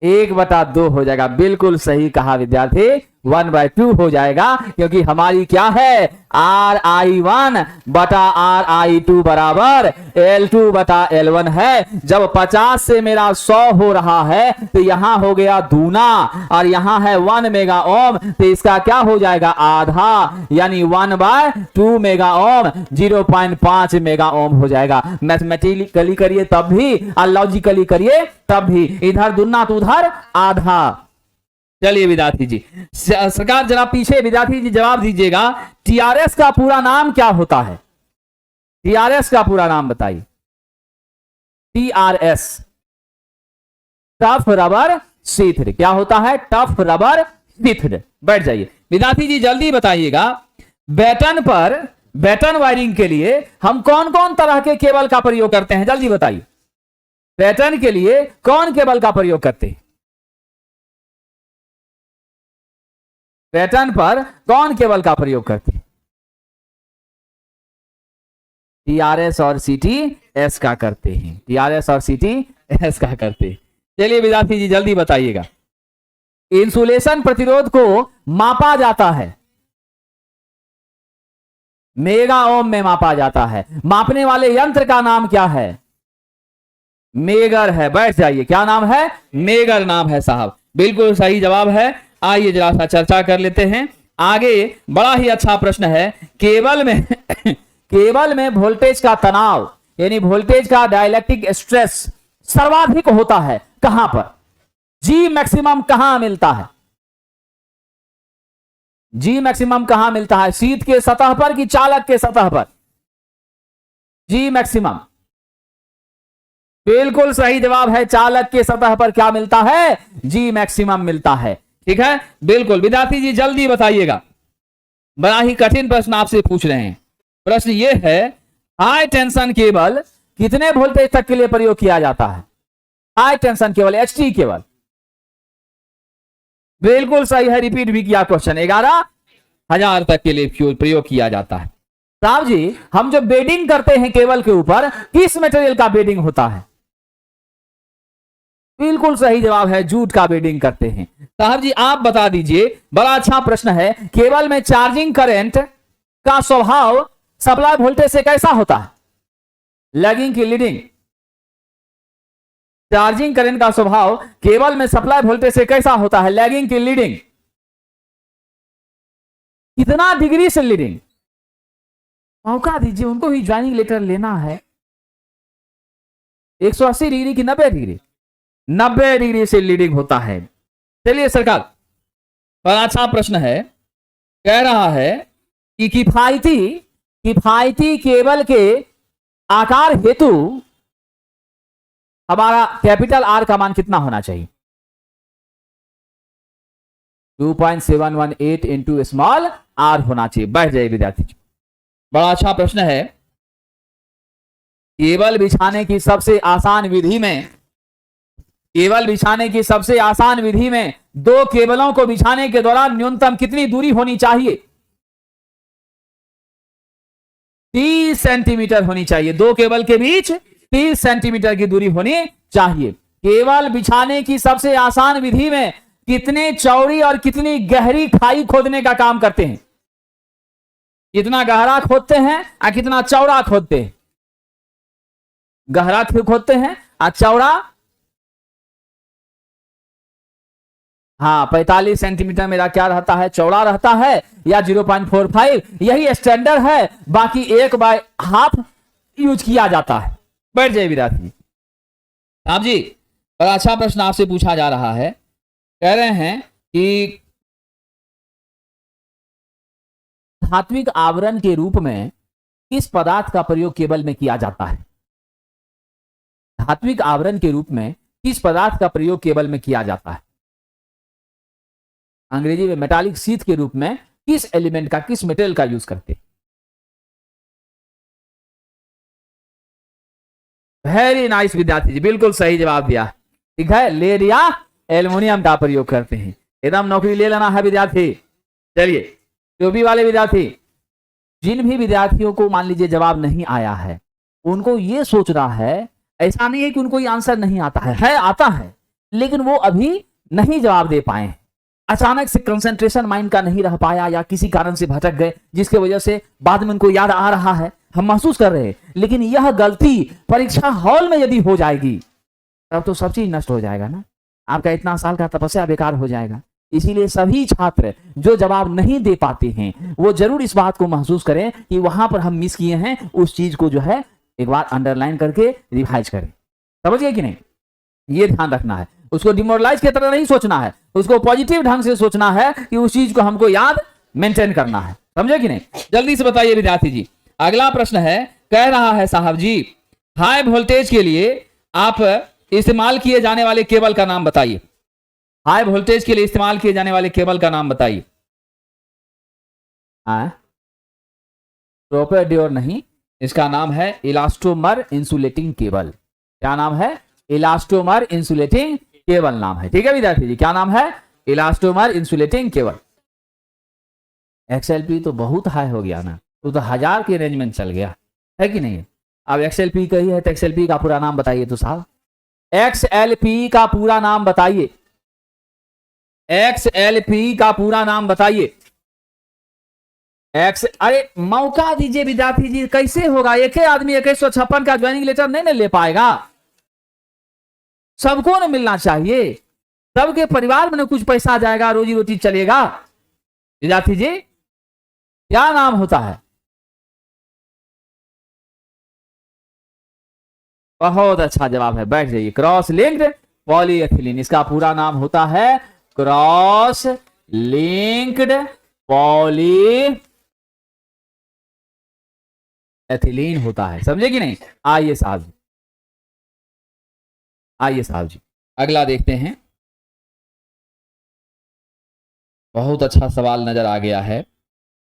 [SPEAKER 1] 1/2 हो जाएगा। बिल्कुल सही कहा विद्यार्थी, 1/2 हो जाएगा, क्योंकि हमारी क्या है? RI1 बटा RI2 बराबर L2 बटा L1 है। जब 50 से मेरा 100 हो रहा है तो यहां हो गया दूना, और यहां है 1 मेगा ओम, तो इसका क्या हो जाएगा? आधा, यानी 1/2 मेगा ओम 0.5 मेगा ओम हो जाएगा। मैथमेटिकली करिए तब भी और लॉजिकली करिए तब भी, इधर दूना तो उधर आधा। चलिए विद्यार्थी जी, सरकार जरा पीछे विद्यार्थी जी जवाब दीजिएगा। टीआरएस का पूरा नाम क्या होता है? टीआरएस का पूरा नाम बताइए। TRS, tough rubber sheathed. क्या होता है? Tough rubber sheathed. बैठ जाइए विद्यार्थी जी, जल्दी बताइएगा। बैटन पर, बैटन वायरिंग के लिए हम कौन कौन तरह के केबल का प्रयोग करते हैं? जल्दी बताइए। बैटन के लिए कौन केबल का प्रयोग करते हैं? पैटर्न पर कौन केबल का प्रयोग करते हैं? TRS और CTS का करते हैं, TRS और CTS का करते हैं। चलिए विद्यार्थी जी जल्दी बताइएगा। इंसुलेशन प्रतिरोध को मापा जाता है, मेगा ओम में मापा जाता है। मापने वाले यंत्र का नाम क्या है? मेगर है। बैठ जाइए, क्या नाम है? मेगर नाम है साहब, बिल्कुल सही जवाब है। आइए जरा सा चर्चा कर लेते हैं आगे। बड़ा ही अच्छा प्रश्न है। केबल में केबल में वोल्टेज का तनाव यानी वोल्टेज का डाइलेक्ट्रिक स्ट्रेस सर्वाधिक होता है कहां पर? जी मैक्सिमम कहां मिलता है? जी मैक्सिमम कहां मिलता है? शीट के सतह पर कि चालक के सतह पर? जी मैक्सिमम बिल्कुल सही जवाब है। चालक के सतह पर क्या मिलता है? जी मैक्सिमम मिलता है। ठीक है, बिल्कुल। विद्यार्थी जी जल्दी बताइएगा, बड़ा ही कठिन प्रश्न आपसे पूछ रहे हैं। प्रश्न यह है, हाई टेंशन केबल कितने वोल्टेज तक के लिए प्रयोग किया जाता है? High tension cable HT cable, बिल्कुल सही है। रिपीट भी किया क्वेश्चन, 11,000 तक के लिए प्रयोग किया जाता है। साहब जी हम जो बेडिंग करते हैं केबल के ऊपर, किस मटेरियल का बेडिंग होता है? बिल्कुल सही जवाब है, जूट का बेडिंग करते हैं। साहब जी आप बता दीजिए, बड़ा अच्छा प्रश्न है। केबल में चार्जिंग करंट का स्वभाव सप्लाई वोल्टेज से कैसा होता है? लैगिंग की लीडिंग? चार्जिंग करंट का स्वभाव केबल में सप्लाई वोल्टेज से कैसा होता है? लैगिंग की लीडिंग? कितना डिग्री से लीडिंग? मौका दीजिए, उनको भी ज्वाइनिंग लेटर लेना है। 180 डिग्री की 90 डिग्री? 90 डिग्री से लीडिंग होता है। चलिए सरकार, बड़ा अच्छा प्रश्न है। कह रहा है कि किफायती केबल के आकार हेतु हमारा कैपिटल R का मान कितना होना चाहिए? 2.718 इंटू स्मॉल r होना चाहिए। बैठ जाइए विद्यार्थी, बड़ा अच्छा प्रश्न है। केबल बिछाने की सबसे आसान विधि में दो केबलों को बिछाने के दौरान न्यूनतम कितनी दूरी होनी चाहिए? 30 सेंटीमीटर होनी चाहिए। दो केबल के बीच 30 सेंटीमीटर की दूरी होनी चाहिए। केबल बिछाने की सबसे आसान विधि में कितने चौड़ी और कितनी गहरी खाई खोदने का काम करते हैं? कितना गहरा खोदते हैं और कितना चौड़ा खोदते हैं? गहरा खोदते हैं और चौड़ा, हाँ 45 सेंटीमीटर मेरा क्या रहता है? चौड़ा रहता है, या 0.45, यही स्टैंडर्ड है। बाकी 1/2 यूज किया जाता है। बैठ जाइए विद्यार्थी। आप जी बड़ा अच्छा प्रश्न आपसे पूछा जा रहा है। कह रहे हैं कि धात्विक आवरण के रूप में किस पदार्थ का प्रयोग केबल में किया जाता है? धात्विक आवरण के रूप में किस पदार्थ का प्रयोग केबल में किया जाता है? अंग्रेजी में मेटालिक शीट के रूप में किस एलिमेंट का, किस मेटेरियल का यूज करते हैं? वेरी नाइस विद्यार्थी जी, बिल्कुल सही जवाब दिया। ठीक है, लेड या एल्युमिनियम का प्रयोग करते हैं। एकदम नौकरी ले लेना है विद्यार्थी। चलिए टोपी वाले विद्यार्थी, जिन भी विद्यार्थियों को मान लीजिए जवाब नहीं आया है, उनको ये सोचना है, ऐसा नहीं है कि उनको ये आंसर नहीं आता है आता है, लेकिन वो अभी नहीं जवाब दे पाए। अचानक से कंसंट्रेशन माइंड का नहीं रह पाया या किसी कारण से भटक गए, जिसके वजह से बाद में उनको याद आ रहा है, हम महसूस कर रहे हैं। लेकिन यह गलती परीक्षा हॉल में यदि हो जाएगी तब तो सब चीज नष्ट हो जाएगा ना, आपका इतना साल का तपस्या बेकार हो जाएगा। इसीलिए सभी छात्र जो जवाब नहीं दे पाते हैं वो जरूर इस बात को महसूस करें कि वहां पर हम मिस किए हैं, उस चीज को जो है एक बार अंडरलाइन करके रिवाइज करें। समझ गए कि नहीं? ये ध्यान रखना है। उसको डिमोरलाइज की तरह नहीं सोचना है, उसको पॉजिटिव ढंग से सोचना है कि उस चीज को हमको याद मेंटेन करना है। समझे कि नहीं? जल्दी से बताइए विद्यार्थी जी। अगला प्रश्न है, कह रहा है साहब जी, हाई वोल्टेज के लिए आप इस्तेमाल किए जाने वाले केबल का नाम बताइए। हाई वोल्टेज के लिए इस्तेमाल किए जाने वाले केबल का नाम बताइए। प्रोपेड्योर नहीं, इसका नाम है इलास्टोमर इंसुलेटिंग केबल। क्या नाम है? इलास्टोमर इंसुलेटिंग केबल नाम है। ठीक है विद्यार्थी जी, क्या नाम है? Elastomer insulating cable. XLP तो बहुत हाई हो गया ना, तो 1000 के रेंज में चल गया। है कि नहीं? अब XLP का ही है तो XLP का पूरा नाम बताइए तो साहब, XLP का पूरा नाम बताइए, XLP का पूरा नाम बताइए। अरे मौका दीजिए विद्यार्थी जी, कैसे होगा? एक ही आदमी 2156 का ज्वाइनिंग लेटर नहीं ले पाएगा, सबको न मिलना चाहिए, सबके परिवार में कुछ पैसा जाएगा, रोजी रोटी चलेगा। विद्यार्थी जी क्या नाम होता है? बहुत अच्छा जवाब है, बैठ जाइए। क्रॉस लिंक्ड पॉलीएथिलीन, इसका पूरा नाम होता है क्रॉस लिंक्ड पॉलीएथिलीन होता है, समझे कि नहीं? आइए साहब जी, आइए साहब जी, अगला देखते हैं। बहुत अच्छा सवाल नजर आ गया है।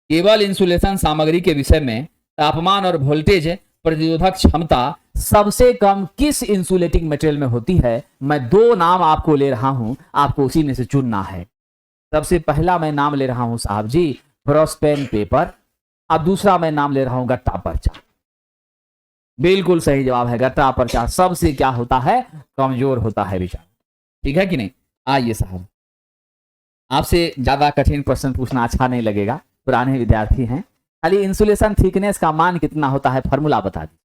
[SPEAKER 1] केवल इंसुलेशन सामग्री के विषय में तापमान और वोल्टेज प्रतिरोधक क्षमता सबसे कम किस इंसुलेटिंग मटेरियल में होती है? मैं दो नाम आपको ले रहा हूं, आपको उसी में से चुनना है। सबसे पहला मैं नाम ले रहा हूं साहब जी फ्रोस्पेन पेपर, अब दूसरा मैं नाम ले रहा हूं गट्टा पर्चा। बिल्कुल सही जवाब है गट्टा पर्चा, सबसे क्या होता है? कमजोर होता है विचार, ठीक है कि नहीं? आइए साहब, आपसे ज्यादा कठिन प्रश्न पूछना अच्छा नहीं लगेगा, पुराने विद्यार्थी हैं। खाली इंसुलेशन थिकनेस का मान कितना होता है फॉर्मूला बता दीजिए।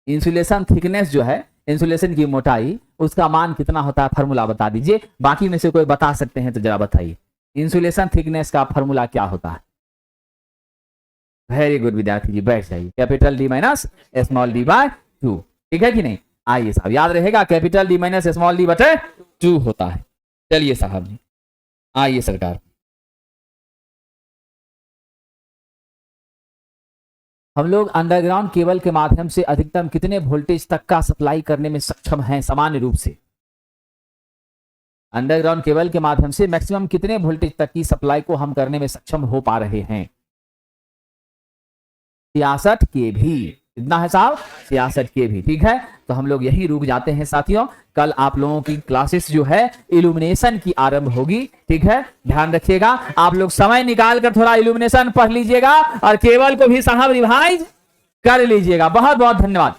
[SPEAKER 1] इंसुलेशन थिकनेस जो है, इंसुलेशन की मोटाई, उसका मान कितना होता है फॉर्मूला बता दीजिए। बाकी में से कोई बता सकते हैं तो जरा बताइए, इंसुलेशन थिकनेस का फॉर्मूला क्या होता है? वेरी गुड विद्यार्थी जी, बैठ जाइए। Capital D minus small D by 2, ठीक है कि नहीं? आइए साहब, याद रहेगा capital D minus small D बटे 2 होता है। चलिए साहब जी, आइए सरकार, हम लोग अंडरग्राउंड केबल के माध्यम से अधिकतम कितने वोल्टेज तक का सप्लाई करने में सक्षम हैं? सामान्य रूप से अंडरग्राउंड केबल के माध्यम से मैक्सिमम कितने वोल्टेज तक की सप्लाई को हम करने में सक्षम हो पा रहे हैं? 66 kV, इतना है साहब, 66 kV, ठीक है। तो हम लोग यही रुक जाते हैं साथियों। कल आप लोगों की क्लासेस जो है इल्यूमिनेशन की आरंभ होगी, ठीक है, ध्यान रखिएगा। आप लोग समय निकाल कर थोड़ा इल्यूमिनेशन पढ़ लीजिएगा और केबल को भी साहब रिवाइज कर लीजिएगा। बहुत बहुत धन्यवाद।